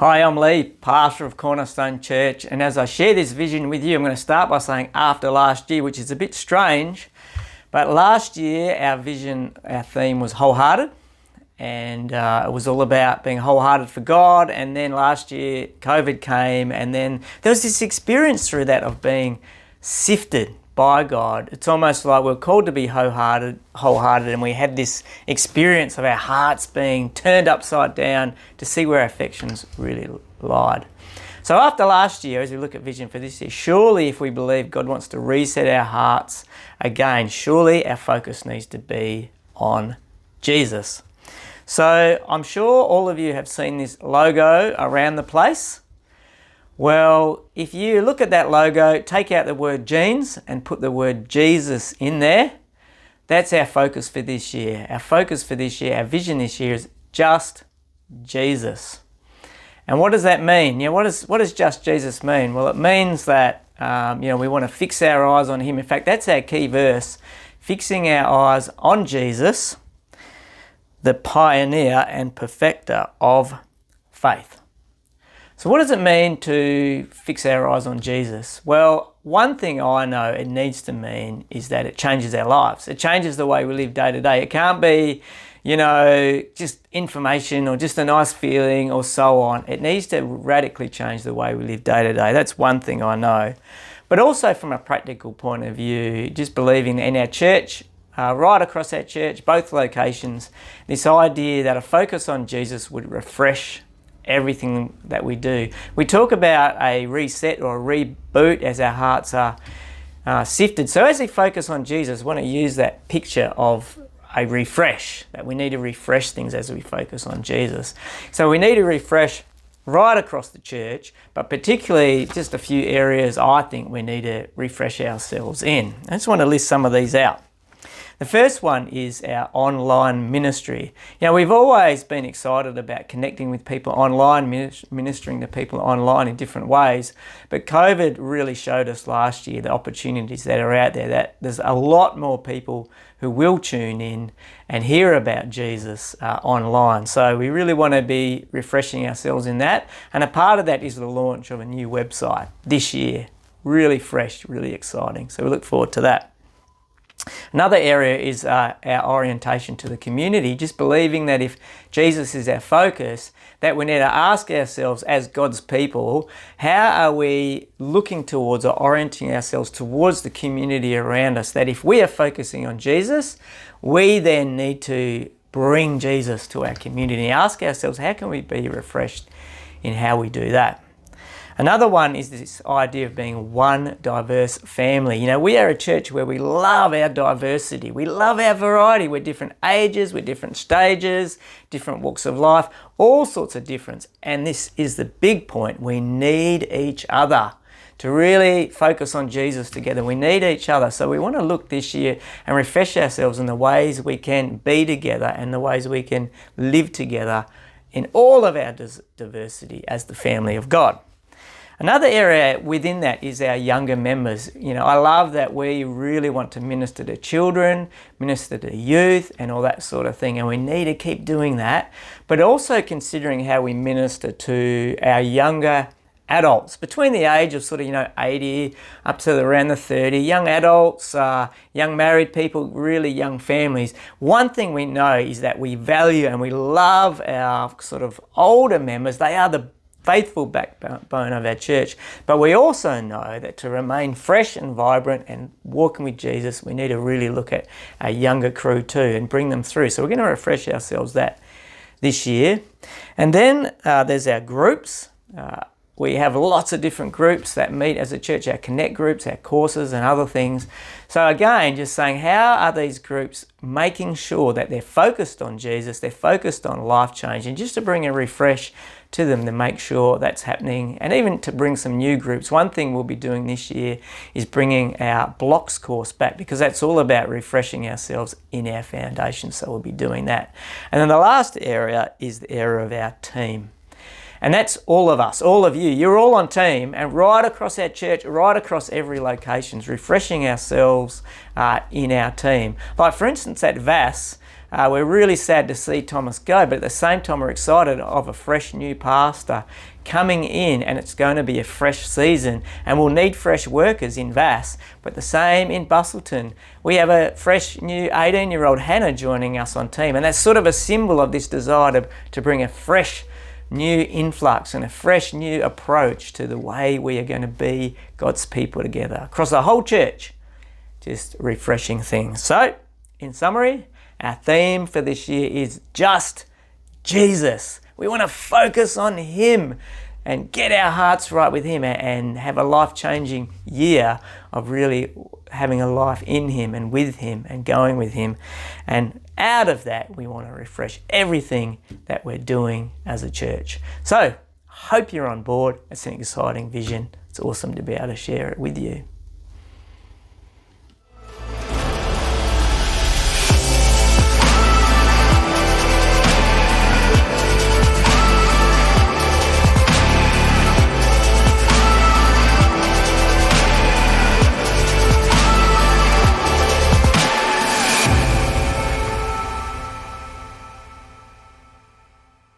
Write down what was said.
Hi, I'm Lee, pastor of Cornerstone Church, and as I share this vision with you, I'm going to start by saying after last year, which is a bit strange, but last year our theme was wholehearted, and it was all about being wholehearted for God. And then last year COVID came, and then there was this experience through that of being sifted by God. It's almost like we're called to be wholehearted, and we had this experience of our hearts being turned upside down to see where our affections really lied. So after last year, as we look at vision for this year, surely if we believe God wants to reset our hearts again, surely our focus needs to be on Jesus. So I'm sure all of you have seen this logo around the place. Well, if you look at that logo, take out the word jeans and put the word Jesus in there, that's our focus for this year. Our focus for this year, our vision this year is just Jesus. And what does that mean? What does just Jesus mean? Well, it means that we want to fix our eyes on Him. In fact, that's our key verse, fixing our eyes on Jesus, the pioneer and perfecter of faith. So what does it mean to fix our eyes on Jesus? Well, one thing I know it needs to mean is that it changes our lives. It changes the way we live day to day. It can't be, just information or just a nice feeling or so on. It needs to radically change the way we live day to day. That's one thing I know. But also from a practical point of view, just believing in our church, right across our church, both locations, this idea that a focus on Jesus would refresh everything that we do. We talk about a reset or a reboot as our hearts are sifted. So as we focus on Jesus, I want to use that picture of a refresh, that we need to refresh things as we focus on Jesus. So we need to refresh right across the church, but particularly just a few areas I think we need to refresh ourselves in. I just want to list some of these out. The first one is our online ministry. We've always been excited about connecting with people online, ministering to people online in different ways, but COVID really showed us last year the opportunities that are out there, that there's a lot more people who will tune in and hear about Jesus online. So we really want to be refreshing ourselves in that, and a part of that is the launch of a new website this year. Really fresh, really exciting. So we look forward to that. Another area is our orientation to the community, just believing that if Jesus is our focus, that we need to ask ourselves as God's people, how are we looking towards or orienting ourselves towards the community around us? That if we are focusing on Jesus, we then need to bring Jesus to our community. Ask ourselves, how can we be refreshed in how we do that? Another one is this idea of being one diverse family. We are a church where we love our diversity. We love our variety. We're different ages, we're different stages, different walks of life, all sorts of difference. And this is the big point. We need each other to really focus on Jesus together. We need each other. So we want to look this year and refresh ourselves in the ways we can be together and the ways we can live together in all of our diversity as the family of God. Another area within that is our younger members. I love that we really want to minister to children, minister to youth and all that sort of thing. And we need to keep doing that, but also considering how we minister to our younger adults between the age of 80 up to around the 30, young adults, young married people, really young families. One thing we know is that we value and we love our older members. They are the faithful backbone of our church. But we also know that to remain fresh and vibrant and walking with Jesus, we need to really look at our younger crew too and bring them through. So we're going to refresh ourselves that this year. And then there's our groups. We have lots of different groups that meet as a church, our connect groups, our courses and other things. So again, just saying, how are these groups making sure that they're focused on Jesus, they're focused on life change, and just to bring a refresh to them to make sure that's happening, and even to bring some new groups. One thing we'll be doing this year is bringing our blocks course back, because that's all about refreshing ourselves in our foundation. So we'll be doing that. And then the last area is the area of our team. And that's all of us, all of you. You're all on team, and right across our church, right across every location, refreshing ourselves in our team. Like for instance at VAS, We're really sad to see Thomas go, but at the same time we're excited of a fresh new pastor coming in, and it's going to be a fresh season, and we'll need fresh workers in Vass, but the same in Bustleton. We have a fresh new 18-year-old Hannah joining us on team, and that's sort of a symbol of this desire to bring a fresh new influx and a fresh new approach to the way we are going to be God's people together across the whole church, just refreshing things. So, in summary, our theme for this year is just Jesus. We want to focus on Him and get our hearts right with Him and have a life-changing year of really having a life in Him and with Him and going with Him. And out of that, we want to refresh everything that we're doing as a church. So, hope you're on board. It's an exciting vision. It's awesome to be able to share it with you.